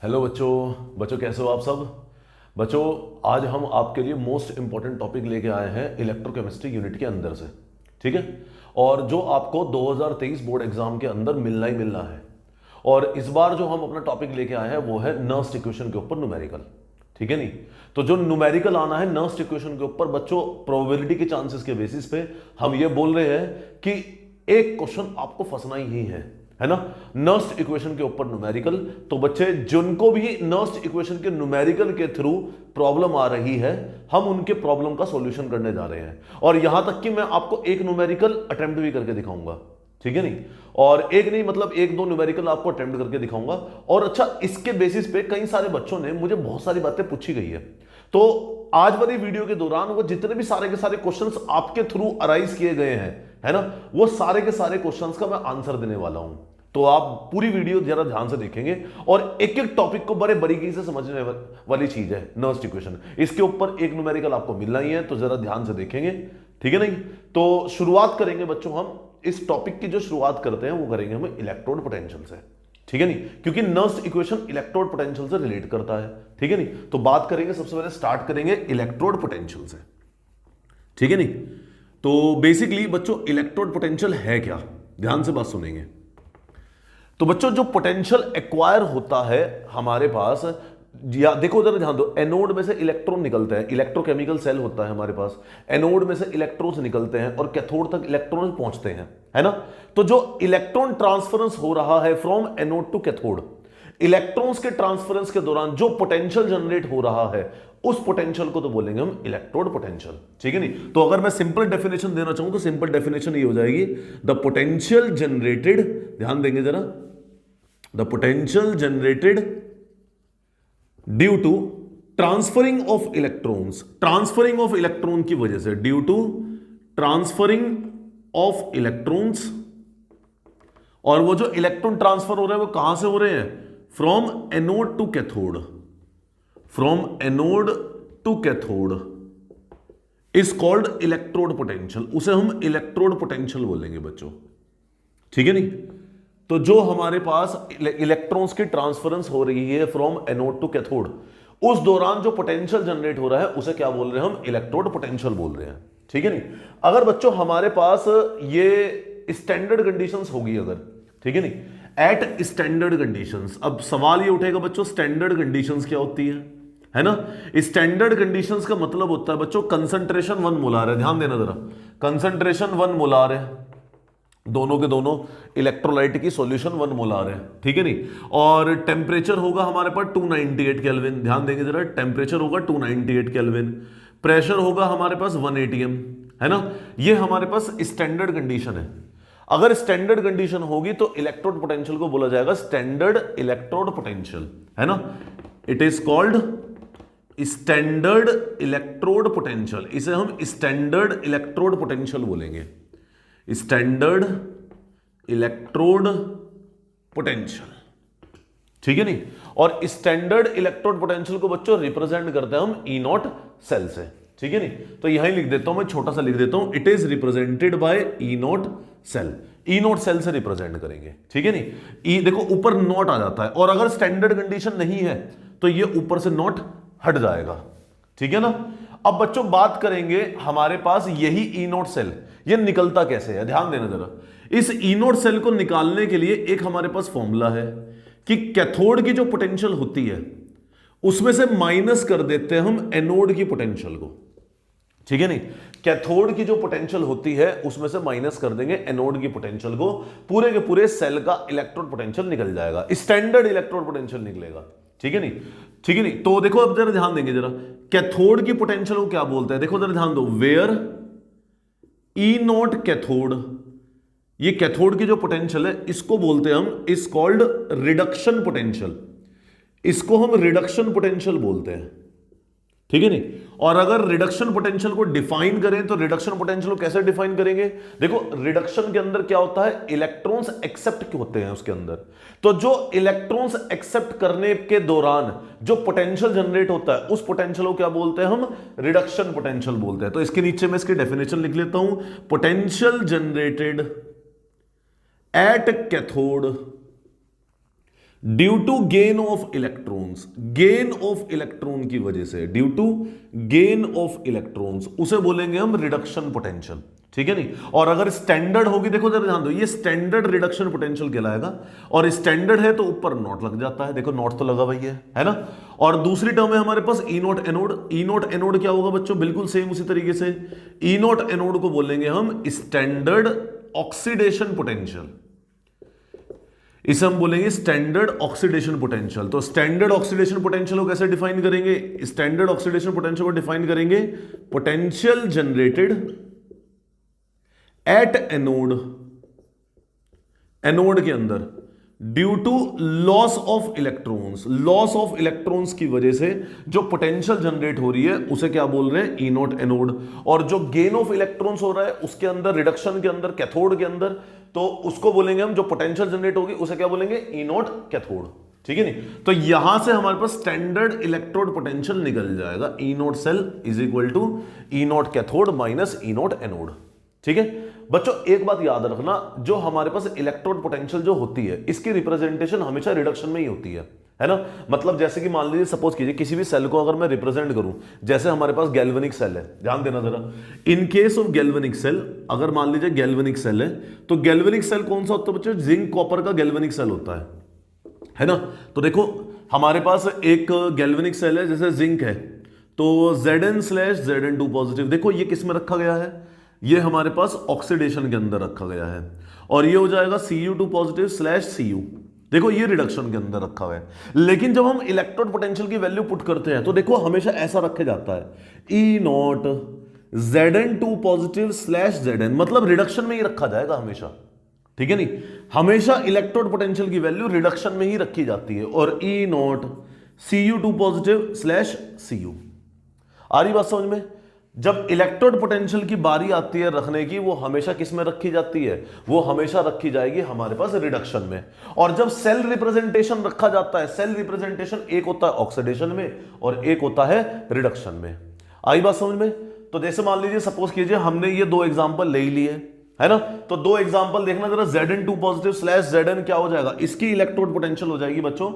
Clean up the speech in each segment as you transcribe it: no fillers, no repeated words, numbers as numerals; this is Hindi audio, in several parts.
हेलो बच्चों बच्चों कैसे हो आप सब। बच्चों आज हम आपके लिए मोस्ट इंपॉर्टेंट टॉपिक लेके आए हैं इलेक्ट्रोकेमिस्ट्री यूनिट के अंदर से। ठीक है, और जो आपको 2023 बोर्ड एग्जाम के अंदर मिलना ही मिलना है। और इस बार जो हम अपना टॉपिक लेके आए हैं वो है नर्स्ट इक्वेशन के ऊपर न्यूमेरिकल। ठीक है नहीं, तो जो न्यूमेरिकल आना है नर्स्ट इक्वेशन के ऊपर बच्चों, प्रोबेबिलिटी के चांसेस के बेसिस पे हम ये बोल रहे हैं कि एक क्वेश्चन आपको फंसना ही है ना, नर्स्ट इक्वेशन के ऊपर न्यूमेरिकल। तो बच्चे जिनको भी नर्स्ट इक्वेशन के न्यूमेरिकल के थ्रू प्रॉब्लम आ रही है, हम उनके प्रॉब्लम का सॉल्यूशन करने जा रहे हैं। और यहां तक कि मैं आपको एक न्यूमेरिकल अटेम्प्ट भी करके दिखाऊंगा। ठीक है नहीं, और एक नहीं मतलब एक दो न्यूमेरिकल आपको अटेम्प्ट करके दिखाऊंगा। और अच्छा, इसके बेसिस पे कई सारे बच्चों ने मुझे बहुत सारी बातें पूछी गई है, तो आज वाली वीडियो के दौरान वो जितने भी सारे के सारे क्वेश्चंस आपके थ्रू अराइज किए गए हैं, है ना, वो सारे के सारे क्वेश्चंस का मैं आंसर देने वाला हूं। तो आप पूरी वीडियो जरा ध्यान से देखेंगे और एक एक टॉपिक को बड़े बारीकी से समझने वाली चीज है नर्स्ट इक्वेशन। इसके ऊपर एक न्यूमेरिकल आपको मिलना ही है, तो जरा ध्यान से देखेंगे। ठीक है नहीं, तो शुरुआत करेंगे बच्चों, हम इस टॉपिक की जो शुरुआत करते हैं वो करेंगे हम इलेक्ट्रोड पोटेंशियल से। ठीक है नहीं, क्योंकि नर्स्ट इक्वेशन इलेक्ट्रोड पोटेंशियल से रिलेट करता है। ठीक है नहीं, तो बात करेंगे, सबसे पहले स्टार्ट करेंगे इलेक्ट्रोड पोटेंशियल से। ठीक है नहीं, तो बेसिकली बच्चों इलेक्ट्रोड पोटेंशियल है क्या, ध्यान से बात सुनेंगे। तो बच्चों जो पोटेंशियल एक्वायर होता है हमारे पास, या देखो जरा ध्यान दो, एनोड में से इलेक्ट्रॉन निकलते हैं, इलेक्ट्रोकेमिकल सेल होता है हमारे पास, एनोड में से इलेक्ट्रॉन्स निकलते हैं और कैथोड तक इलेक्ट्रॉन्स पहुंचते हैं, है ना। तो जो इलेक्ट्रॉन ट्रांसफरेंस हो रहा है from anode to cathode, electrons के ट्रांसफरेंस के दौरान जो पोटेंशियल जनरेट हो रहा है, उस पोटेंशियल को तो बोलेंगे हम इलेक्ट्रोड पोटेंशियल। ठीक है नहीं, तो अगर मैं सिंपल डेफिनेशन देना चाहूं तो सिंपल डेफिनेशन ये हो जाएगी, द पोटेंशियल जनरेटेड, ध्यान देंगे जरा, the potential generated due to transferring of electrons, transferring of electron की वजह से, due to transferring of electrons, और वो जो इलेक्ट्रॉन ट्रांसफर हो रहे हैं वो कहां से हो रहे हैं, from anode to cathode, from anode to cathode is called electrode potential, उसे हम इलेक्ट्रोड पोटेंशियल बोलेंगे बच्चों। ठीक है नहीं, तो जो हमारे पास इलेक्ट्रॉन्स की ट्रांसफरेंस हो रही है फ्रॉम एनोड टू कैथोड, उस दौरान जो पोटेंशियल जनरेट हो रहा है उसे क्या बोल रहे हैं हम, इलेक्ट्रोड पोटेंशियल बोल रहे हैं। ठीक है नहीं, अगर बच्चों हमारे पास ये स्टैंडर्ड कंडीशंस होगी अगर, ठीक है नहीं, एट स्टैंडर्ड कंडीशंस, अब सवाल ये उठेगा बच्चों स्टैंडर्ड कंडीशंस क्या होती है ना। स्टैंडर्ड कंडीशंस का मतलब होता है बच्चों कंसंट्रेशन 1 मोलार है, ध्यान देना जरा, कंसंट्रेशन 1 मोलार है, दोनों के दोनों इलेक्ट्रोलाइट की सॉल्यूशन 1 मोलार है। ठीक है नहीं, और टेम्परेचर होगा हमारे पास 298 केल्विन, ध्यान देंगे जरा, टेम्परेचर होगा 298 केल्विन, प्रेशर होगा हमारे पास 1 एटीएम, है ना। ये हमारे पास स्टैंडर्ड कंडीशन है। अगर स्टैंडर्ड कंडीशन होगी तो इलेक्ट्रोड पोटेंशियल को बोला जाएगा स्टैंडर्ड इलेक्ट्रोड पोटेंशियल, है ना। It is called standard electrode potential, इसे हम स्टैंडर्ड इलेक्ट्रोड पोटेंशियल बोलेंगे, स्टैंडर्ड इलेक्ट्रोड पोटेंशियल। ठीक है नहीं, और स्टैंडर्ड इलेक्ट्रोड पोटेंशियल को बच्चों रिप्रेजेंट करते हैं हम ई नॉट सेल से। ठीक है नहीं, तो यहां लिख देता हूं मैं, छोटा सा लिख देता हूं, it is represented by E not cell, E not cell से रिप्रेजेंट करेंगे। ठीक है नहीं, ई देखो ऊपर नॉट आ जाता है, और अगर स्टैंडर्ड कंडीशन नहीं है तो ये ऊपर से नॉट हट जाएगा। ठीक है ना। अब बच्चों बात करेंगे हमारे पास यही ई नोट सेल, ये निकलता कैसे है, ध्यान देना जरा। इस ई नोट सेल को निकालने के लिए एक हमारे पास फॉर्मूला है कि कैथोड की जो पोटेंशियल होती है उसमें से माइनस कर देते हैं हम एनोड की पोटेंशियल को। ठीक है नहीं, कैथोड की जो पोटेंशियल होती है उसमें से माइनस कर देंगे एनोड की पोटेंशियल को, पूरे के पूरे सेल का इलेक्ट्रोड पोटेंशियल निकल जाएगा, स्टैंडर्ड इलेक्ट्रोड पोटेंशियल निकलेगा। ठीक है नहीं, ठीक है नहीं, तो देखो अब जरा ध्यान देंगे जरा, कैथोड की पोटेंशियल को क्या बोलते हैं, देखो जरा ध्यान दो, वेयर ई नॉट कैथोड, ये कैथोड की जो पोटेंशियल है इसको बोलते हैं हम, इज कॉल्ड रिडक्शन पोटेंशियल, इसको हम रिडक्शन पोटेंशियल बोलते हैं। ठीक है नहीं, और अगर रिडक्शन पोटेंशियल को डिफाइन करें तो रिडक्शन पोटेंशियल को कैसे डिफाइन करेंगे, देखो रिडक्शन के अंदर क्या होता है, इलेक्ट्रॉन्स एक्सेप्ट होते हैं उसके अंदर, तो जो इलेक्ट्रॉन्स एक्सेप्ट करने के दौरान जो पोटेंशियल जनरेट होता है उस पोटेंशियल को क्या बोलते हैं हम, रिडक्शन पोटेंशियल बोलते हैं। तो इसके नीचे मैं इसकी डेफिनेशन लिख लेता हूं, potential generated at cathode due to gain of electrons, gain of electron की वजह से, due to gain of electrons, उसे बोलेंगे हम रिडक्शन पोटेंशियल, ठीक है नहीं। और अगर स्टैंडर्ड होगी, देखो जरा ध्यान दो, ये स्टैंडर्ड रिडक्शन पोटेंशियल कहलाएगा, और स्टैंडर्ड है तो ऊपर नॉट लग जाता है, देखो नॉट तो लगा भाई है ना। और दूसरी टर्म है हमारे पास E naught anode. E naught anode क्या होगा बच्चों, बिल्कुल सेम उसी तरीके से, ई नॉट एनोड को बोलेंगे हम स्टैंडर्ड ऑक्सीडेशन पोटेंशियल, इसे हम बोलेंगे स्टैंडर्ड ऑक्सीडेशन पोटेंशियल। तो स्टैंडर्ड ऑक्सीडेशन पोटेंशियल को कैसे डिफाइन करेंगे, स्टैंडर्ड ऑक्सीडेशन पोटेंशियल को डिफाइन करेंगे potential generated at anode, anode के अंदर due to loss of electrons, loss of electrons की वजह से जो पोटेंशियल जनरेट हो रही है उसे क्या बोल रहे हैं, ई नॉट एनोड। और जो गेन ऑफ इलेक्ट्रॉन्स हो रहा है उसके अंदर, रिडक्शन के अंदर, कैथोड के अंदर, तो उसको बोलेंगे हम, जो पोटेंशियल जनरेट होगी उसे क्या बोलेंगे, ई नॉट कैथोड, ठीक है नहीं। तो यहां से हमारे पास स्टैंडर्ड इलेक्ट्रोड पोटेंशियल निकल जाएगा, E not cell is equal to E naught cathode minus E naught anode, ठीक है। बच्चों एक बात याद रखना, जो हमारे पास इलेक्ट्रोड पोटेंशियल जो होती है इसकी रिप्रेजेंटेशन हमेशा रिडक्शन में ही होती है ना। मतलब जैसे कि मान लीजिए, सपोज कीजिए किसी भी सेल को अगर मैं रिप्रेजेंट करूं, जैसे हमारे पास गैल्वेनिक सेल है, ध्यान देना जरा, in case of galvanic cell, अगर मान लीजिए गैल्वेनिक सेल है, तो गैल्वेनिक सेल कौन सा होता है बच्चों, जिंक कॉपर का गैल्वेनिक सेल होता है ना। तो देखो हमारे पास एक गैल्वेनिक सेल है, जैसे जिंक है, तो Zn/Zn2 पॉजिटिव, देखो ये किस में रखा गया है, ये हमारे पास ऑक्सीडेशन के अंदर रखा गया है, और ये हो जाएगा Cu2 पॉजिटिव /Cu, देखो ये रिडक्शन के अंदर रखा हुआ है। लेकिन जब हम इलेक्ट्रोड पोटेंशियल की वैल्यू पुट करते हैं तो देखो हमेशा ऐसा रखा जाता है, E not Zn2 positive /Zn, मतलब रिडक्शन में ही रखा जाएगा हमेशा, ठीक है नहीं। हमेशा इलेक्ट्रोड पोटेंशियल की वैल्यू रिडक्शन में ही रखी जाती है, और ई नॉट Cu2 पॉजिटिव /Cu। आ रही बात समझ में। जब इलेक्ट्रोड पोटेंशियल की बारी आती है रखने की, वो हमेशा किस में रखी जाती है, वो हमेशा रखी जाएगी हमारे पास रिडक्शन में। और जब सेल रिप्रेजेंटेशन रखा जाता है, सेल रिप्रेजेंटेशन एक होता है ऑक्सीडेशन में और एक होता है रिडक्शन में। आई बात समझ में। तो जैसे मान लीजिए, सपोज कीजिए हमने ये दो एग्जांपल ले ही लिए है ना, तो दो एग्जांपल देखना जरा, Zn2 पॉजिटिव /Zn क्या हो जाएगा, इसकी इलेक्ट्रोड पोटेंशियल हो जाएगी बच्चों,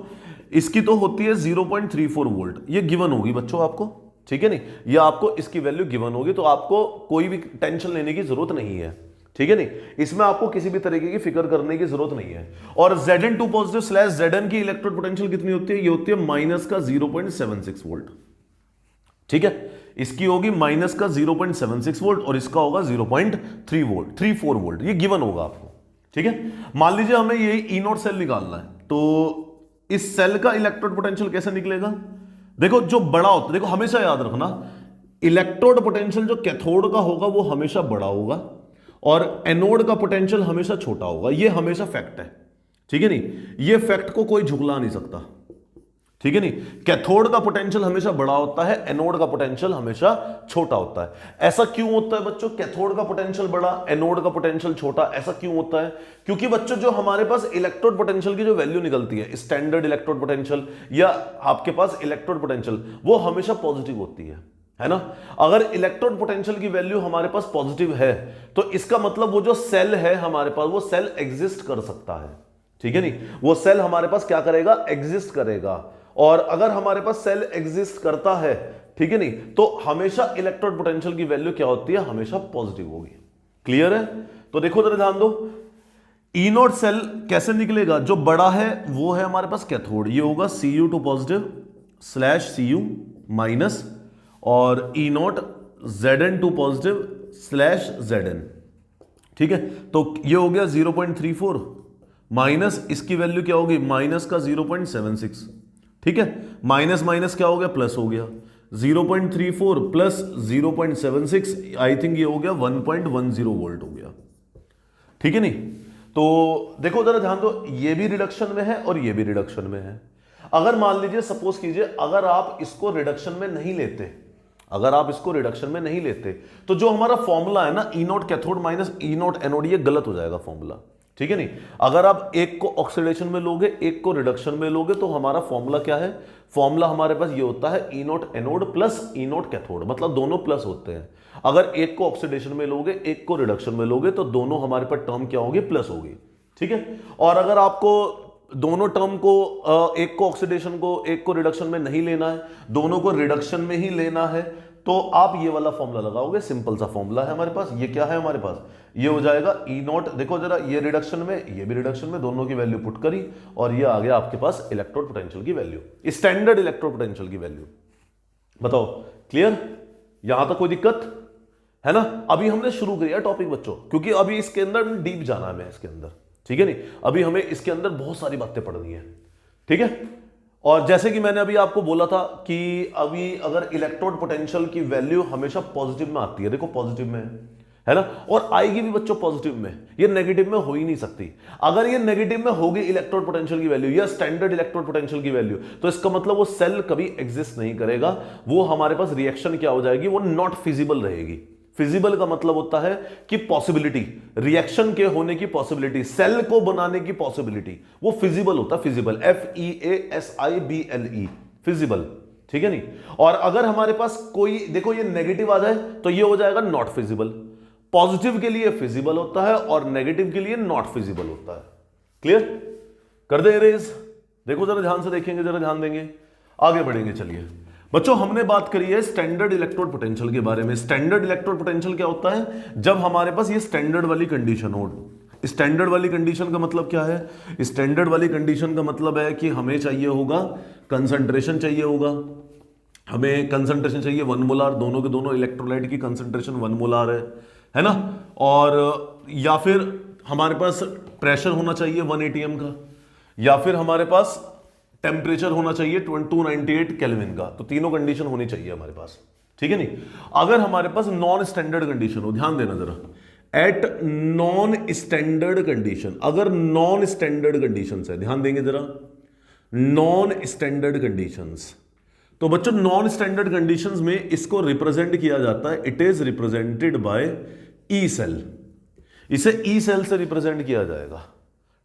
इसकी तो होती है 0.34 वोल्ट, ये गिवन होगी बच्चों आपको, ठीक है नहीं, ये आपको इसकी वैल्यू गिवन होगी, तो आपको कोई भी टेंशन लेने की जरूरत नहीं है, ठीक है नहीं, इसमें आपको किसी भी तरीके की फिक्र करने की जरूरत नहीं है। और Zn2 पॉजिटिव /Zn की इलेक्ट्रोड पोटेंशियल कितनी होती है, ये होती है माइनस का 0.76 वोल्ट, ठीक है, इसकी होगी माइनस का 0.76 वोल्ट और इसका होगा 0.3 वोल्ट 34 वोल्ट, ये गिवन होगा आपको, ठीक है। मान लीजिए हमें ये ई नॉट सेल निकालना है, तो इस सेल का इलेक्ट्रोड पोटेंशियल कैसे निकलेगा, देखो जो बड़ा होता है, देखो हमेशा याद रखना, इलेक्ट्रोड पोटेंशियल जो कैथोड का होगा वो हमेशा बड़ा होगा और एनोड का पोटेंशियल हमेशा छोटा होगा, ये हमेशा फैक्ट है, ठीक है नहीं, ये फैक्ट को कोई झुकला नहीं सकता, ठीक है नहीं। कैथोड का पोटेंशियल हमेशा बड़ा होता है, एनोड का पोटेंशियल हमेशा छोटा होता है। ऐसा क्यों होता है बच्चों, कैथोड का पोटेंशियल बड़ा, एनोड का पोटेंशियल छोटा, ऐसा क्यों होता है, क्योंकि बच्चों जो हमारे पास इलेक्ट्रोड पोटेंशियल की जो वैल्यू निकलती है, स्टैंडर्ड इलेक्ट्रोड पोटेंशियल या आपके पास इलेक्ट्रोड पोटेंशियल, वो हमेशा पॉजिटिव होती है ना। अगर इलेक्ट्रोड पोटेंशियल की वैल्यू हमारे पास पॉजिटिव है तो इसका मतलब वो जो सेल है हमारे पास, वो सेल एग्जिस्ट कर सकता है, ठीक है नहीं, वो सेल हमारे पास क्या करेगा, एग्जिस्ट करेगा। और अगर हमारे पास सेल एग्जिस्ट करता है, ठीक है नहीं, तो हमेशा इलेक्ट्रोड पोटेंशियल की वैल्यू क्या होती है, हमेशा पॉजिटिव होगी। क्लियर है। तो देखो जरा ध्यान दो, ई नॉट सेल कैसे निकलेगा, जो बड़ा है वो है हमारे पास कैथोड, ये होगा Cu2 पॉजिटिव /Cu माइनस और ई नॉट Zn2 पॉजिटिव /Zn, ठीक है। तो ये हो गया 0.34 माइनस इसकी वैल्यू क्या होगी, माइनस का 0.76, ठीक है, माइनस माइनस क्या हो गया, प्लस हो गया, 0.34 प्लस 0.76, आई थिंक ये हो गया 1.10 वोल्ट हो गया, ठीक है नहीं। तो देखो जरा ध्यान दो, ये भी रिडक्शन में है और ये भी रिडक्शन में है। अगर मान लीजिए, सपोज कीजिए, अगर आप इसको रिडक्शन में नहीं लेते, अगर आप इसको रिडक्शन में नहीं लेते, तो जो हमारा फॉर्मूला है ना, E naught cathode minus E naught anode, ये गलत हो जाएगा फॉर्मूला, ठीक है नहीं। अगर आप एक को ऑक्सीडेशन में लोगे, एक को रिडक्शन में लोगे, तो हमारा फॉर्मूला क्या है, फॉर्मूला हमारे पास ये होता है E naught anode plus E naught cathode, मतलब दोनों प्लस होते हैं। अगर एक को ऑक्सीडेशन में लोगे, एक को रिडक्शन में लोगे, तो दोनों हमारे पास टर्म क्या होगी, प्लस होगी, ठीक है। और अगर आपको दोनों टर्म को एक को ऑक्सीडेशन को एक को रिडक्शन में नहीं लेना है, दोनों को रिडक्शन में ही लेना है, तो आप ये वाला फॉर्मूला लगाओगे। सिंपल सा फॉर्मूला है हमारे पास। ये क्या है हमारे पास, ये हो जाएगा ई नॉट, देखो जरा, ये रिडक्शन में ये भी रिडक्शन में, दोनों की वैल्यू पुट करी और ये आ गया आपके पास इलेक्ट्रोड पोटेंशियल की वैल्यू, स्टैंडर्ड इलेक्ट्रोड पोटेंशियल की वैल्यू। बताओ क्लियर, यहां तक कोई दिक्कत है ना? अभी हमने शुरू किया टॉपिक बच्चों, क्योंकि अभी इसके अंदर डीप जाना है मैं इसके अंदर, ठीक है नहीं? अभी हमें इसके अंदर बहुत सारी बातें पढ़नी है, ठीक है? और जैसे कि मैंने अभी आपको बोला था कि अभी अगर इलेक्ट्रोड पोटेंशियल की वैल्यू हमेशा पॉजिटिव में आती है, देखो पॉजिटिव में है ना, और आएगी भी बच्चों पॉजिटिव में, ये नेगेटिव में हो ही नहीं सकती। अगर ये नेगेटिव में होगी इलेक्ट्रोड पोटेंशियल की वैल्यू या स्टैंडर्ड इलेक्ट्रोड पोटेंशियल की वैल्यू, तो इसका मतलब वो सेल कभी एग्जिस्ट नहीं करेगा, वो हमारे पास रिएक्शन क्या हो जाएगी, वो नॉट फिजिबल रहेगी। फिजिबल का मतलब होता है कि पॉसिबिलिटी, रिएक्शन के होने की पॉसिबिलिटी, सेल को बनाने की पॉसिबिलिटी, वो फिजिबल होता है, फिजिबल, FEASIBLE, फिजिबल, ठीक है नहीं? और अगर हमारे पास कोई, देखो ये नेगेटिव आ जाए तो ये हो जाएगा नॉट फिजिबल। पॉजिटिव के लिए फिजिबल होता है और नेगेटिव के लिए नॉट फिजिबल होता है। क्लियर कर दे इरेज? देखो जरा ध्यान से देखेंगे, जरा ध्यान देंगे, आगे बढ़ेंगे। चलिए बच्चों, हमने बात करी है स्टैंडर्ड इलेक्ट्रोड पोटेंशियल के बारे में। स्टैंडर्ड इलेक्ट्रोड पोटेंशियल क्या होता है? जब हमारे पास ये स्टैंडर्ड वाली कंडीशन हो। स्टैंडर्ड वाली कंडीशन का मतलब क्या है? स्टैंडर्ड वाली कंडीशन का मतलब है कि हमें चाहिए होगा कंसंट्रेशन, चाहिए होगा हमें कंसंट्रेशन चाहिए 1 मोलार, दोनों के दोनों इलेक्ट्रोलाइट की कंसंट्रेशन 1 मोलार है ना? और या फिर हमारे पास प्रेशर होना चाहिए 1 atm का, या फिर हमारे पास टेम्परेचर होना चाहिए 298 केल्विन का। तो तीनों कंडीशन होनी चाहिए हमारे पास, ठीक है नहीं? अगर हमारे पास नॉन स्टैंडर्ड कंडीशन हो, ध्यान देना जरा, एट नॉन स्टैंडर्ड कंडीशन, अगर नॉन स्टैंडर्ड कंडीशन है, ध्यान देंगे जरा, नॉन स्टैंडर्ड कंडीशंस, तो बच्चों नॉन स्टैंडर्ड कंडीशंस में इसको रिप्रेजेंट किया जाता है, it is represented by E cell, इसे ई सेल से रिप्रेजेंट किया जाएगा,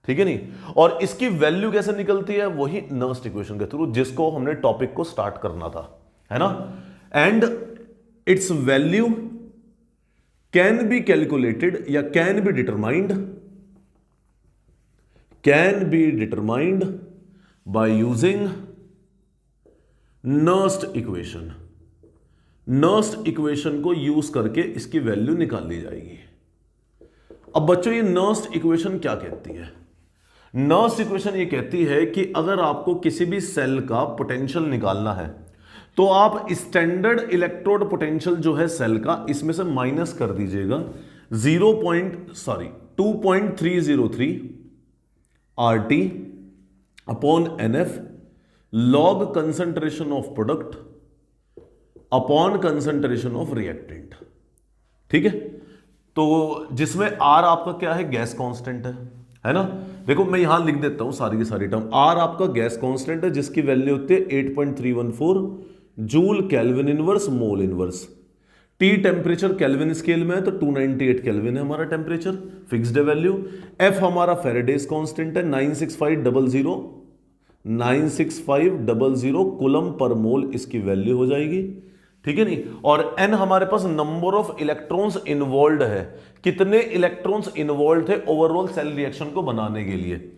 ठीक है नहीं? और इसकी वैल्यू कैसे निकलती है? वही नर्स्ट इक्वेशन के थ्रू, जिसको हमने टॉपिक को स्टार्ट करना था, है ना? And its value can be calculated या can be determined by using Nernst equation. Nernst equation को यूज करके इसकी वैल्यू निकाल ली जाएगी। अब बच्चों ये नर्स्ट इक्वेशन क्या कहती है? नर्स्ट इक्वेशन ये कहती है कि अगर आपको किसी भी सेल का पोटेंशियल निकालना है तो आप स्टैंडर्ड इलेक्ट्रोड पोटेंशियल जो है सेल का, इसमें से माइनस कर दीजिएगा 2.303 RT upon NF log concentration of product upon concentration of reactant, ठीक है? तो जिसमें R आपका क्या है? गैस कांस्टेंट है ना? देखो मैं यहां लिख देता हूं सारी की सारी टर्म। R आपका गैस कांस्टेंट है जिसकी वैल्यू होती है 8.314 joule kelvin inverse mole inverse. T temperature kelvin scale में है तो 298 केल्विन है हमारा टेम्परेचर, फिक्स्ड है वैल्यू। F हमारा फेरेडेज कांस्टेंट है 96500 कूलम पर मोल इसकी वैल्यू हो जाएगी, ठीक है नहीं? और n हमारे पास नंबर ऑफ इलेक्ट्रॉन्स इन्वॉल्व है, कितने इलेक्ट्रॉन्स इन्वॉल्व थे ओवरऑल सेल रिएक्शन को बनाने के लिए।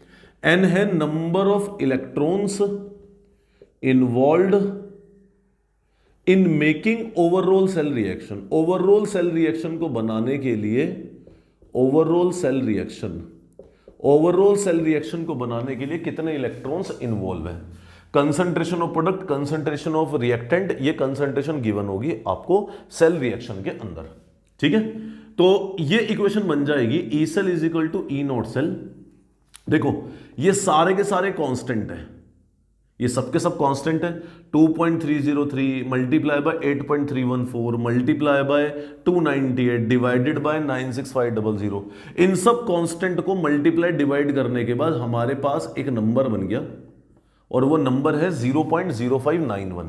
n है number of electrons involve in making overall cell reaction. Overall cell reaction को बनाने के लिए, ओवरऑल सेल रिएक्शन को बनाने के लिए कितने इलेक्ट्रॉन्स इन्वॉल्व है। Concentration of product, concentration of reactant, ये कंसंट्रेशन गिवन होगी आपको सेल रिएक्शन के अंदर, ठीक है? तो ये इक्वेशन बन जाएगी E cell is equal to E not cell. देखो ये सारे के सारे कांस्टेंट है, ये सबके सब कांस्टेंट है। 2.303 multiply by 8.314 multiply by 298 divided by 96500, इन सब कांस्टेंट को मल्टीप्लाई डिवाइड करने के बाद हमारे पास एक नंबर बन गया और वो नंबर है 0.0591,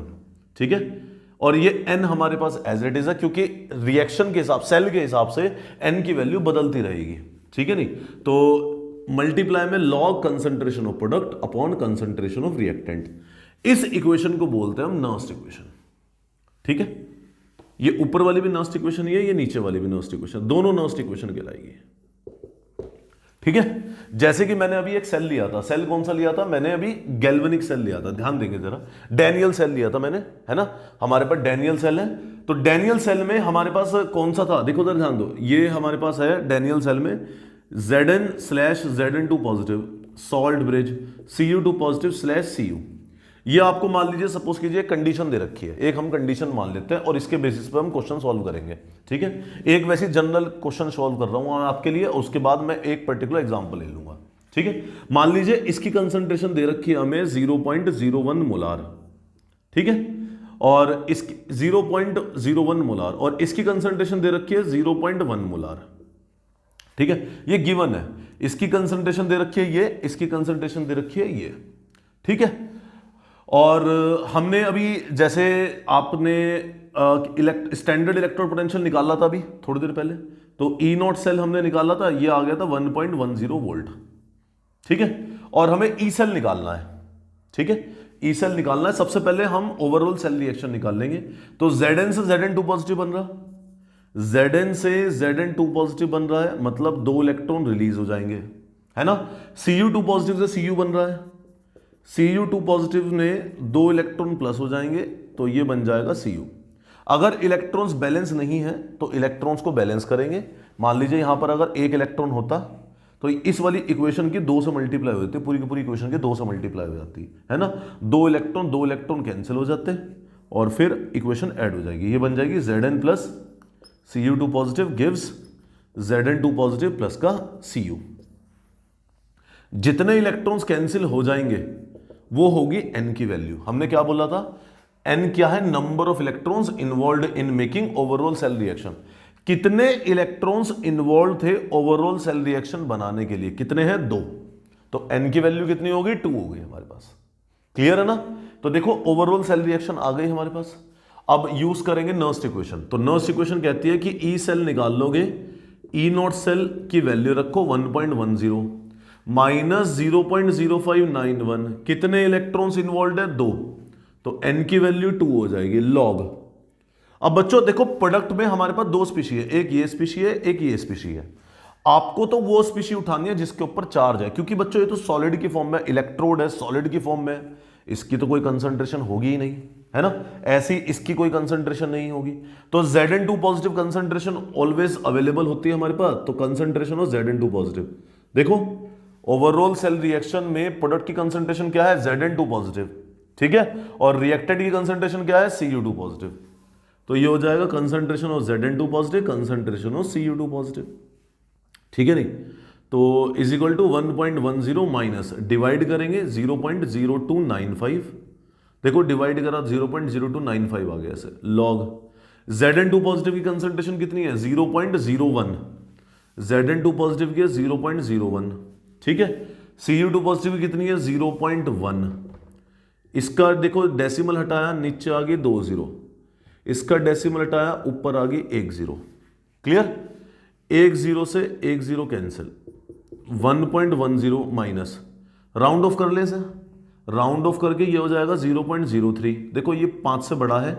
ठीक है? और ये n हमारे पास एज इट इज है, क्योंकि रिएक्शन के हिसाब, सेल के हिसाब से n की वैल्यू बदलती रहेगी, ठीक है नहीं? तो मल्टीप्लाई में log concentration of product upon concentration of reactant, इस इक्वेशन को बोलते हैं हम नर्स्ट इक्वेशन, ठीक है? ये ऊपर वाली भी नर्स्ट इक्वेशन ही है, ये नीचे वाली भी नर्स्ट इक्वेशन, दोनों नर्स्ट इक्वेशन कहलाएगी, ठीक है। जैसे कि मैंने अभी एक सेल लिया था, सेल कौन सा लिया था मैंने अभी, गैल्वेनिक सेल लिया था, ध्यान देंगे जरा, डैनियल सेल लिया था मैंने, है ना, हमारे पास डैनियल सेल है। तो डैनियल सेल में हमारे पास कौन सा था, देखो जरा ध्यान दो, ये हमारे पास है डैनियल सेल में Zn/Zn2 positive salt bridge, Cu2 positive /Cu। ये आपको मान लीजिए, सपोज कीजिए कंडीशन दे रखी है, एक हम कंडीशन मान लेते हैं और इसके बेसिस पर हम क्वेश्चन सॉल्व करेंगे। ठीक है, एक वैसी जनरल क्वेश्चन सॉल्व कर रहा हूं आपके लिए, उसके बाद मैं एक पर्टिकुलर एग्जांपल ले लूंगा। ठीक है, मान लीजिए इसकी कंसंट्रेशन दे रखी है हमें 0.01 मोलार। ठीक है, और इसकी 0.01 मोलार, और इसकी कंसंट्रेशन दे रखी है 0.1 मोलार। ठीक है, ये गिवन है, इसकी कंसंट्रेशन दे रखी है ये, इसकी कंसंट्रेशन दे रखी है ये। ठीक है, और हमने अभी जैसे आपने स्टैंडर्ड इलेक्ट्रोड पोटेंशियल निकाला था अभी थोड़ी देर पहले, तो ई नॉट सेल हमने निकाला था, ये आ गया था 1.10 वोल्ट। ठीक है, और हमें ई सेल निकालना है। ठीक है, ई सेल निकालना है, सबसे पहले हम ओवरऑल सेल रिएक्शन निकाल लेंगे। तो Zn से Zn2 पॉजिटिव बन रहा, Zn से Zn2 पॉजिटिव बन रहा है, मतलब 2 इलेक्ट्रॉन रिलीज हो जाएंगे, है ना। Cu2 पॉजिटिव से Cu बन रहा है, Cu2 पॉजिटिव ने 2 इलेक्ट्रॉन प्लस हो जाएंगे, तो ये बन जाएगा Cu। अगर इलेक्ट्रॉन्स बैलेंस नहीं है तो इलेक्ट्रॉन्स को बैलेंस करेंगे। मान लीजिए यहां पर अगर 1 इलेक्ट्रॉन होता तो इस वाली इक्वेशन की 2 से मल्टीप्लाई हो जाती, पूरी की पूरी इक्वेशन की 2 से मल्टीप्लाई हो जाती है ना। 2 इलेक्ट्रॉन कैंसिल हो जाते और फिर इक्वेशन ऐड हो जाएगी, ये बन जाएगी Zn plus Cu2 positive gives Zn2 positive plus का Cu। जितने इलेक्ट्रॉन्स कैंसिल हो जाएंगे वो होगी n की वैल्यू। हमने क्या बोला था, n क्या है, number of electrons involved in making overall cell reaction. कितने इलेक्ट्रॉन्स इन्वॉल्व थे ओवरऑल सेल रिएक्शन बनाने के लिए, कितने हैं, 2। तो n की वैल्यू कितनी हो गई, 2 हो गई हमारे पास। क्लियर है ना। तो देखो ओवरऑल सेल रिएक्शन आ गई हमारे पास। अब यूज करेंगे नर्स्ट इक्वेशन। तो नर्स्ट इक्वेशन कहती है कि ई सेल निकाल लोगे, ई नॉट सेल की वैल्यू रखो 1.10 माइनस 0.0591, कितने इलेक्ट्रॉन्स इन्वॉल्व है, 2, तो n की वैल्यू 2 हो जाएगी लॉग। अब बच्चों देखो प्रोडक्ट में हमारे पास 2 स्पीशी है, एक ये स्पीशी है, एक ये स्पीशी है। आपको तो वो स्पीशी उठानी है जिसके ऊपर चार्ज है, क्योंकि बच्चों ये तो सॉलिड की फॉर्म में, इलेक्ट्रोड है सॉलिड की फॉर्म में, इसकी तो कोई कंसंट्रेशन होगी ही नहीं, है ना। ऐसी इसकी कोई कंसंट्रेशन नहीं होगी, तो Zn2 positive concentration always available होती है हमारे पास, तो कंसंट्रेशन हो Zn2 पॉजिटिव। देखो ओवरऑल सेल रिएक्शन में प्रोडक्ट की कंसंट्रेशन क्या है, Zn2 पॉजिटिव। ठीक है, और रिएक्टेड की कंसंट्रेशन क्या है, Cu2 पॉजिटिव। तो ये हो जाएगा concentration of Zn2 positive, concentration of Cu2 positive. ठीक है नहीं, तो is equal to 1.10 minus divide करेंगे 0.0295। देखो डिवाइड करा 0.0295 आ गया ऐसे, लॉग Zn2 पॉजिटिव की कंसंट्रेशन कितनी है, 0.01, Zn2 पॉजिटिव की है 0.01। ठीक है, Cu2 पॉजिटिव कितनी है, 0.1। इसका देखो डेसिमल हटाया, नीचे आ गई 2 0, इसका डेसिमल हटाया, ऊपर आ गई 1 0। क्लियर, 1 0 से 1 0 कैंसिल, 1.10 माइनस, राउंड ऑफ कर ले से, राउंड ऑफ करके ये हो जाएगा 0.03। देखो ये 5 से बड़ा है,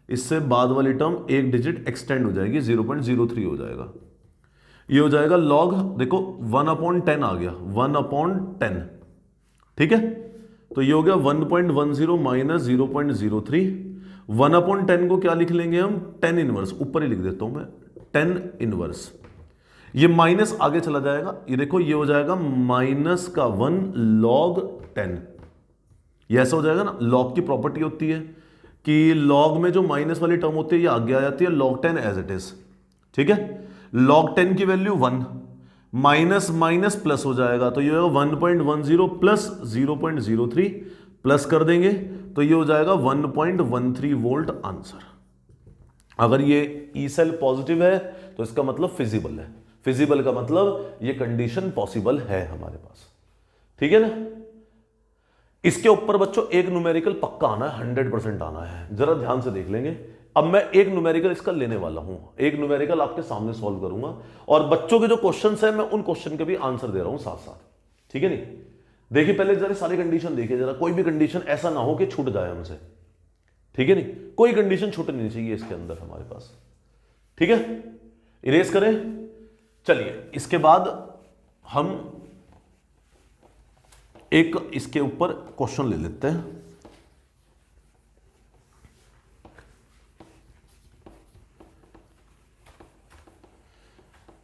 इससे बाद वाली टर्म एक डिजिट एक्सटेंड हो जाएगी, 0.03 हो जाएगा। ये हो जाएगा लॉग, देखो 1/10 आ गया, 1/10। ठीक है, तो ये हो गया 1.10 माइनस 0.03। 1/10 को क्या लिख लेंगे हम, 10 इनवर्स, ऊपर ही लिख देता हूं मैं 10 इनवर्स। ये माइनस आगे चला जाएगा, ये देखो ये हो जाएगा माइनस का 1 लॉग 10। ये ऐसा हो जाएगा ना, लॉग की प्रॉपर्टी होती है कि लॉग में जो माइनस वाली टर्म होती है ये आगे आ जाती है, log 10 एज इट इज। ठीक है, log 10 की वैल्यू 1, माइनस माइनस प्लस हो जाएगा, तो ये होगा 1.10 प्लस 0.03, प्लस कर देंगे तो ये हो जाएगा 1.13 वोल्ट आंसर। अगर ये ई सेल पॉजिटिव है तो इसका मतलब फिजिबल है, फिजिबल का मतलब ये कंडीशन पॉसिबल है हमारे पास। ठीक है ना। इसके ऊपर बच्चों एक न्यूमेरिकल पक्का आना है, 100% आना है, जरा ध्यान से देख लेंगे। अब मैं एक न्यूमेरिकल इसका लेने वाला हूं, एक न्यूमेरिकल आपके सामने सॉल्व करूंगा, और बच्चों के जो क्वेश्चंस हैं मैं उन क्वेश्चन के भी आंसर दे रहा हूं साथ साथ। ठीक है नहीं, देखिए पहले जरा सारी कंडीशन देखिए, जरा कोई भी कंडीशन ऐसा ना हो कि छूट जाए हमसे। ठीक है नहीं, कोई कंडीशन छूट नहीं चाहिए इसके अंदर हमारे पास। ठीक है, इरेज करें। चलिए इसके बाद हम एक इसके ऊपर क्वेश्चन ले लेते हैं।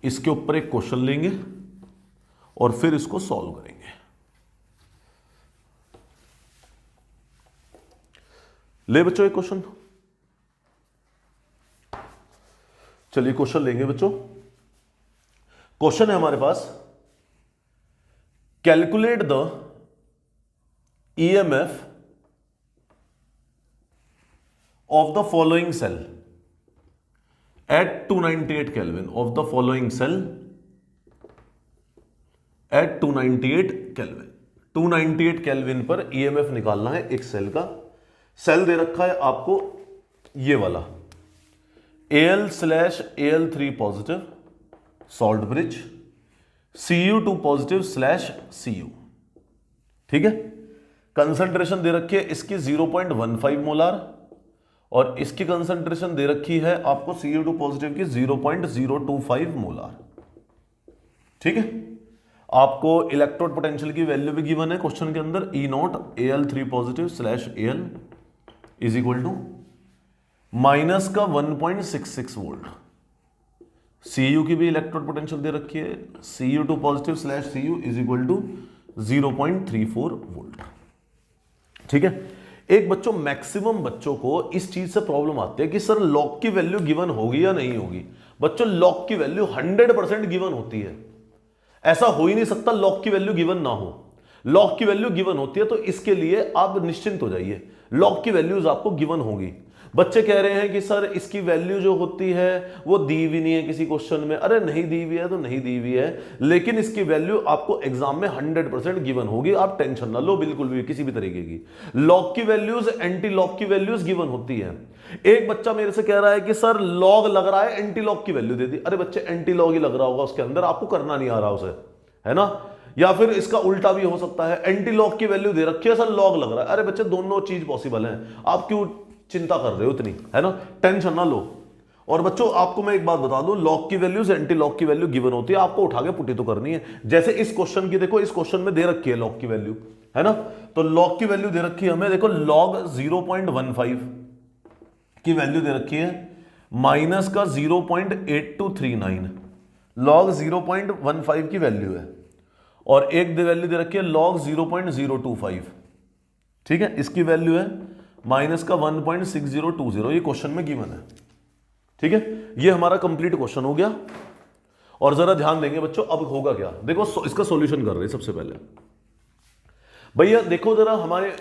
इसके ऊपर एक क्वेश्चन लेंगे और फिर इसको सॉल्व करेंगे। ले बच्चों एक क्वेश्चन, चलिए क्वेश्चन लेंगे बच्चों। क्वेश्चन है हमारे पास, calculate the EMF of the following cell at 298 Kelvin, of the following cell at 298 Kelvin। 298 Kelvin पर EMF निकालना है एक सेल का। सेल दे रखा है आपको ये वाला Al/Al3 positive salt bridge, Cu2 positive /Cu। ठीक है, कंसंट्रेशन दे रखी है इसकी 0.15 मोलार और इसकी कंसंट्रेशन दे रखी है आपको Cu2 पॉजिटिव की 0.025 मोलार। ठीक है, आपको इलेक्ट्रोड पोटेंशियल की वैल्यू भी गिवन है क्वेश्चन के अंदर, E0 Al3 positive /Al is equal to minus का 1.66 वोल्ट। Cu की भी इलेक्ट्रोड पोटेंशियल दे रखी है, Cu2 positive /Cu is equal to 0.34 volt. ठीक है, एक बच्चों मैक्सिमम बच्चों को इस चीज से प्रॉब्लम आती है कि सर लॉग की वैल्यू गिवन होगी या नहीं होगी। बच्चों लॉग की वैल्यू 100% गिवन होती है, ऐसा हो ही नहीं सकता लॉग की वैल्यू गिवन ना हो। लॉग की वैल्यू गिवन होती है, तो इसके लिए आप निश्चिंत हो जाइए, लॉग की वैल्यूज आपको गिवन होगी। बच्चे कह रहे हैं कि सर इसकी वैल्यू जो होती है वो दी हुई नहीं है किसी क्वेश्चन में। अरे नहीं दी हुई है तो नहीं दी हुई है, लेकिन इसकी वैल्यू आपको एग्जाम में 100% गिवन होगी, आप टेंशन ना लो बिल्कुल भी किसी भी तरीके की। लॉग की वैल्यूज एंटी लॉग की वैल्यूज गिवन होती है। एक बच्चा मेरे से कह रहा है कि सर लॉग लग रहा है, एंटी लॉग की वैल्यू दे दी। अरे बच्चे एंटी लॉग ही लग रहा होगा उसके अंदर, आपको करना नहीं आ रहा उसे, है ना। या फिर इसका उल्टा भी हो सकता है, एंटी लॉग की वैल्यू दे रखी है, सर लॉग लग रहा है। अरे बच्चे दोनों चीज पॉसिबल है, आप क्यों चिंता कर रहे हो इतनी, है ना, टेंशन ना लो। और बच्चों आपको मैं एक बात बता दूं, लॉग की वैल्यूज एंटी लॉग की वैल्यू गिवन होती है, आपको उठा के पुटी तो करनी है। जैसे इस क्वेश्चन की देखो, इस क्वेश्चन में दे रखी है लॉग की वैल्यू, है ना, तो लॉग की वैल्यू दे रखी है हमें, देखो लॉग 0.15 की वैल्यू दे रखी है, माइनस का 0.8239, लॉग 0.15 की वैल्यू है, और एक वैल्यू दे रखी है लॉग 0.025। ठीक है, इसकी वैल्यू है माइनस का 1.6020, ये क्वेश्चन में गिवन है। ठीक है, ये हमारा कंप्लीट क्वेश्चन हो गया। और जरा ध्यान देंगे बच्चों, अब होगा क्या, देखो इसका सॉल्यूशन कर रहे हैं। सबसे पहले भैया देखो जरा, हमारे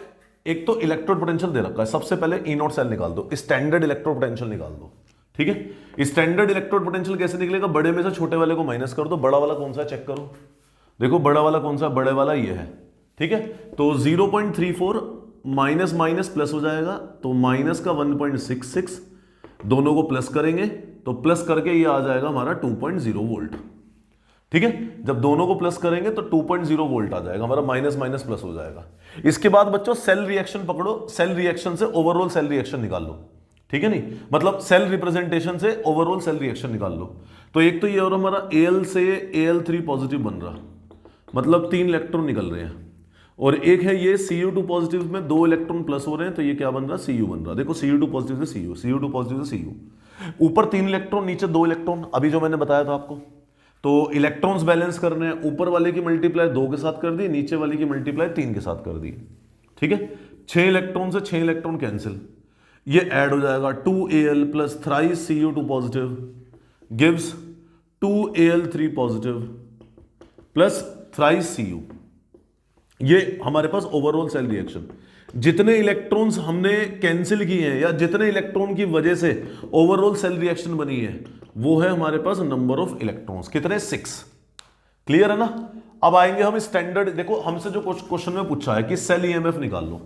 एक तो इलेक्ट्रोड पोटेंशियल दे रखा है, सबसे पहले E0 सेल निकाल दो, स्टैंडर्ड इलेक्ट्रोड पोटेंशियल निकाल दो। ठीक है, स्टैंडर्ड इलेक्ट्रोड पोटेंशियल कैसे निकलेगा, बड़े में से छोटे वाले को माइनस कर दो, बड़ा वाला कौन सा है चेक करो। देखो बड़ा वाला कौन सा, बड़े वाला ये है। ठीक है, तो 0.34 माइनस माइनस प्लस हो जाएगा, तो माइनस का 1.66, दोनों को प्लस करेंगे तो प्लस करके ये आ जाएगा हमारा 2.0 वोल्ट। ठीक है, जब दोनों को प्लस करेंगे तो 2.0 वोल्ट आ जाएगा हमारा, माइनस माइनस प्लस हो जाएगा। इसके बाद बच्चों सेल रिएक्शन पकड़ो, सेल रिएक्शन से ओवरऑल सेल रिएक्शन निकाल लो। ठीक है, नहीं मतलब सेल रिप्रेजेंटेशन से ओवरऑल सेल रिएक्शन निकाल लो। तो एक तो ये और हमारा Al से Al3 पॉजिटिव बन रहा, मतलब 3 इलेक्ट्रॉन निकल रहे हैं, और एक है ये Cu2 पॉजिटिव में 2 इलेक्ट्रॉन प्लस हो रहे हैं, तो ये क्या बन रहा, Cu बन रहा। देखो Cu2 पॉजिटिव से Cu, Cu2 पॉजिटिव से Cu, ऊपर 3 इलेक्ट्रॉन नीचे 2 इलेक्ट्रॉन, अभी जो मैंने बताया था आपको। तो इलेक्ट्रॉन्स बैलेंस करने हैं, ऊपर वाले की मल्टीप्लाई 2 के साथ कर दी, नीचे वाले की मल्टीप्लाई 3 के साथ कर दी। ठीक है, 6 इलेक्ट्रॉन से 6 इलेक्ट्रॉन कैंसिल, ये ऐड हो जाएगा 2Al plus thrice Cu2 positive gives 2Al3 positive plus thrice Cu। ये हमारे पास ओवरऑल सेल रिएक्शन, जितने इलेक्ट्रॉन्स हमने कैंसिल किए हैं या जितने इलेक्ट्रॉन की वजह से ओवरऑल सेल रिएक्शन बनी है, वो है हमारे पास नंबर ऑफ इलेक्ट्रॉन्स, कितने 6। क्लियर है ना। अब आएंगे हम स्टैंडर्ड, देखो हमसे जो क्वेश्चन में पूछा है कि सेल ईएमएफ निकाल लो,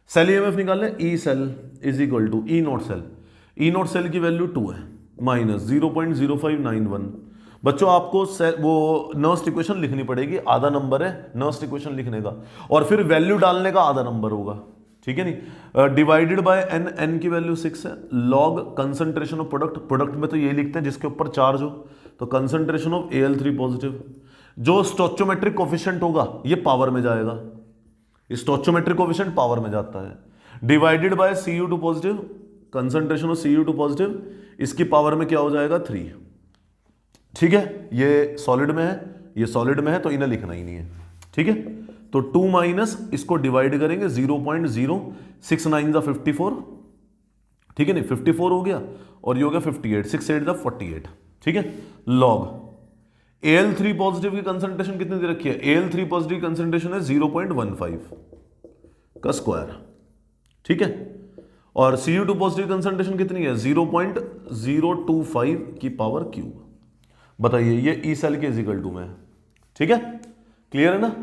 सेल ईएमएफ निकाल ले, E cell is equal to E0 cell, E0 cell की वैल्यू 2 है, माइनस 0.0591। बच्चों आपको वो नर्स्ट इक्वेशन लिखनी पड़ेगी, आधा नंबर है नर्स्ट इक्वेशन लिखने का, और फिर वैल्यू डालने का आधा नंबर होगा। ठीक है, नहीं डिवाइडेड बाय n, n की वैल्यू 6 है, log concentration of product, product में तो ये लिखते हैं जिसके ऊपर चार्ज हो, तो कंसंट्रेशन ऑफ Al3 पॉजिटिव जो स्टोइचोमेट्रिक कोफिशिएंट होगा ये पावर में जाएगा, स्टोइचोमेट्रिक कोफिशिएंट पावर में जाता है, divided by Cu2 positive, concentration of Cu2 positive, इसकी पावर में क्या हो जाएगा 3। ठीक है, ये सॉलिड में है, ये सॉलिड में है तो इन्हें लिखना ही नहीं है। ठीक है, तो 2 माइनस इसको डिवाइड करेंगे 0.069 54, ठीक है नहीं 54 हो गया, और ये हो गया 58, 6 8 48। ठीक है, लॉग Al3 पॉजिटिव की कंसंट्रेशन कितनी दे रखी है, Al3 पॉजिटिव कंसंट्रेशन है 0.15 का स्क्वायर। ठीक है, और Cu2 पॉजिटिव कंसंट्रेशन कितनी है 0.025 की पावर क्यूब। बताइए ये ई सेल के इजिकल टू में है। ठीक है, क्लियर है ना।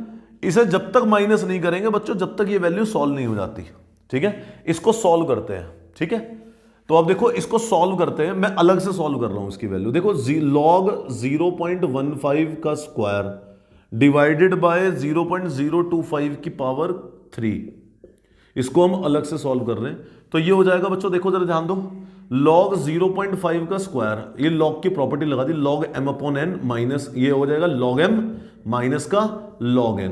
इसे जब तक माइनस नहीं करेंगे बच्चों, जब तक ये वैल्यू सॉल्व नहीं हो जाती। ठीक है, इसको सॉल्व करते हैं। ठीक है, तो अब देखो इसको सॉल्व करते हैं, मैं अलग से सॉल्व कर रहा हूं इसकी वैल्यू। देखो लॉग 0.15 का स्क्वायर डिवाइडेड बाय 0.025 की पावर 3, इसको हम अलग से सॉल्व कर रहे हैं। तो ये हो जाएगा बच्चों, देखो जरा ध्यान दो, लॉग 0.5 का स्क्वायर, ये लॉग की प्रॉपर्टी लगा दी, log m upon n minus, ये हो जाएगा लॉग m माइनस का लॉग n।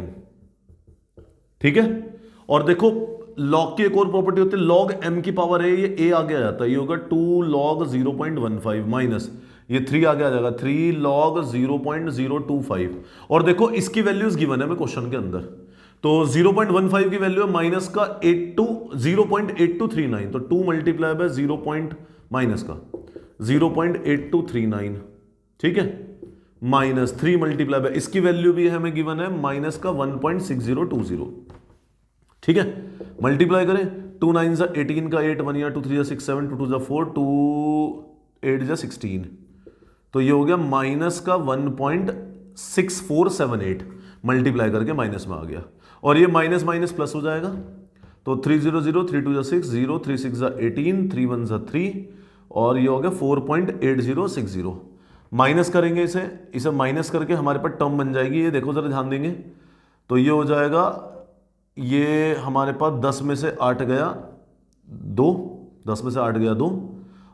ठीक है, और देखो लॉग की एक और प्रॉपर्टी होती है, लॉग m की पावर है, ये a आगे आ जाता है, ये होगा 2 लॉग 0.15 माइनस ये 3 आगे आ जाएगा 3 लॉग 0.025। और देखो इसकी वैल्यूज गिवन है हमें क्वेश्चन के अंदर, तो 0.15 की वैल्यू है माइनस का 0.8239, तो 2 मल्टीप्लाई बाय 0. माइनस का 0.8239, ठीक है, माइनस 3 मल्टीप्लाई बाय, इसकी वैल्यू भी हमें गिवन है माइनस का 1.6020। ठीक है, मल्टीप्लाई करें, 2 9 जा 18 का 8, 1 या 2 3 जा 6 7, 2 2 जा 4, 2 8 जा 16, तो ये हो गया माइनस का 1.6478, मल्टीप्लाई करके माइनस में आ गया, और ये माइनस माइनस प्लस हो जाएगा, तो 3 0 0, 3 2 जा 6 0, 3 6 जा 18, 3 1 जा 3, और ये हो गया 4.8060। माइनस करेंगे इसे माइनस करके हमारे पास टर्म बन जाएगी, ये देखो जरा ध्यान देंगे, तो ये हो जाएगा, ये हमारे पास 10 में से 8 गया 2, 10 में से 8 गया 2,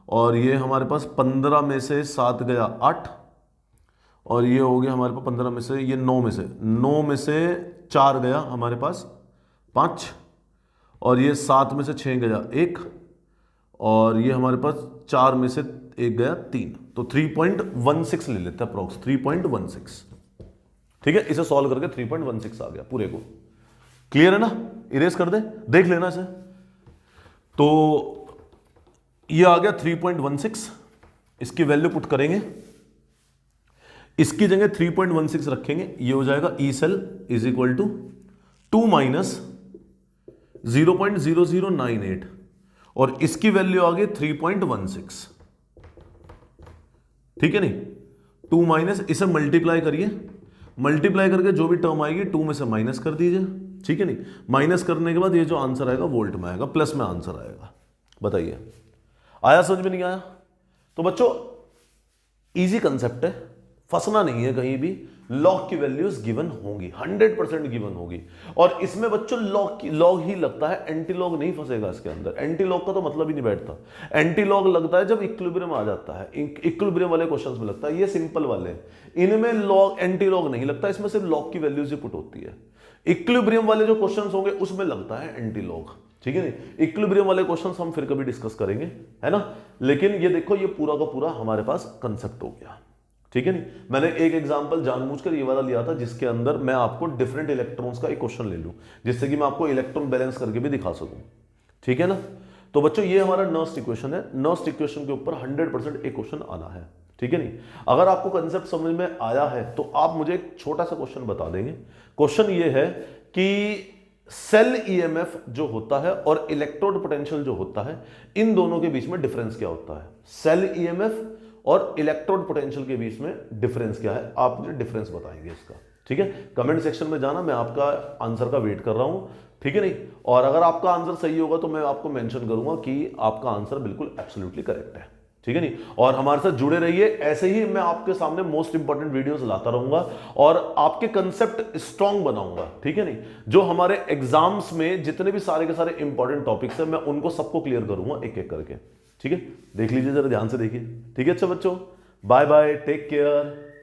और ये हमारे पास 15 में से 7 गया 8, और ये हो गया हमारे पास 15 में से, ये 9 में से 4 गया हमारे पास 5, और ये 7 में से 6 गया 1, और ये हमारे पास 4 में से 1 गया 3, तो 3.16 ले लेते हैं अप्रोक्स, 3.16। ठीक है, इसे सॉल्व करके 3.16 आ गया पूरे को। क्लियर है ना, इरेज कर दे, देख लेना इसे, तो ये आ गया 3.16, इसकी वैल्यू पुट करेंगे, इसकी जगह 3.16 रखेंगे, ये हो जाएगा E cell is equal to 2 minus 0.0098, और इसकी वैल्यू आ गई 3.16। ठीक है नहीं, 2 माइनस, इसे मल्टीप्लाई करिए, मल्टीप्लाई करके जो भी टर्म आएगी 2 में से माइनस कर दीजिए। ठीक है नहीं, माइनस करने के बाद ये जो आंसर आएगा वोल्ट में आएगा, प्लस में आंसर आएगा। बताइए आया, समझ में नहीं आया? तो बच्चों इजी कंसेप्ट है, फंसना नहीं है कहीं भी, लॉग की वैल्यूज गिवन होंगी, 100% गिवन होगी, और इसमें बच्चों लॉग ही लगता है, एंटी लॉग नहीं फंसेगा इसके अंदर। एंटी लॉग का तो मतलब ही नहीं बैठता, एंटी लॉग लगता है जब इक्विलिब्रियम आ जाता है, इक्विलिब्रियम वाले क्वेश्चंस में लगता है, ये सिंपल वाले, इनमें लॉग एंटी लॉग नहीं लगता, इसमें सिर्फ लॉग की वैल्यूज ही पुट होती है। इक्विलिब्रियम वाले जो क्वेश्चंस होंगे उसमें लगता है एंटी लॉग। ठीक है नहीं, इक्विलिब्रियम वाले क्वेश्चंस हम फिर कभी डिस्कस करेंगे, है ना, लेकिन ये देखो ये पूरा का पूरा हमारे पास कंसेप्ट हो गया। ठीक है नहीं, मैंने एक एग्जांपल जानबूझकर ये वाला लिया था जिसके अंदर मैं आपको डिफरेंट इलेक्ट्रॉन्स का एक क्वेश्चन ले लूं, जिससे कि मैं आपको इलेक्ट्रॉन बैलेंस करके भी दिखा सकूं। ठीक है ना, तो बच्चों ये हमारा नर्स्ट इक्वेशन है, नर्स्ट इक्वेशन के ऊपर 100% एक क्वेश्चन आना है। ठीक है नहीं, अगर आपको कंसेप्ट समझ में आया है तो आप मुझे एक छोटा सा क्वेश्चन बता देंगे। क्वेश्चन ये है कि सेल ईएमएफ जो होता है और इलेक्ट्रोड पोटेंशियल जो होता है, इन दोनों के बीच में डिफरेंस क्या होता है? सेल ईएमएफ और इलेक्ट्रोड पोटेंशियल के बीच में डिफरेंस क्या है? आप मुझे डिफरेंस बताएंगे इसका। ठीक है, कमेंट सेक्शन में जाना, मैं आपका आंसर का वेट कर रहा हूं। ठीक है नहीं, और अगर आपका आंसर सही होगा तो मैं आपको मेंशन करूंगा कि आपका आंसर बिल्कुल एब्सोल्युटली करेक्ट है। ठीक है नहीं, और हमारे साथ जुड़े रहिए, ऐसे ही मैं आपके सामने मोस्ट इंपॉर्टेंट वीडियोस लाता रहूंगा और आपके कंसेप्ट स्ट्रांग बनाऊंगा। ठीक है नहीं, जो हमारे एग्जाम्स में जितने भी सारे के सारे इंपॉर्टेंट टॉपिक्स हैं मैं उनको सबको क्लियर करूंगा एक एक करके। ठीक है, देख लीजिए जरा ध्यान से देखिए। ठीक है, अच्छा बच्चों, बाय बाय, टेक केयर।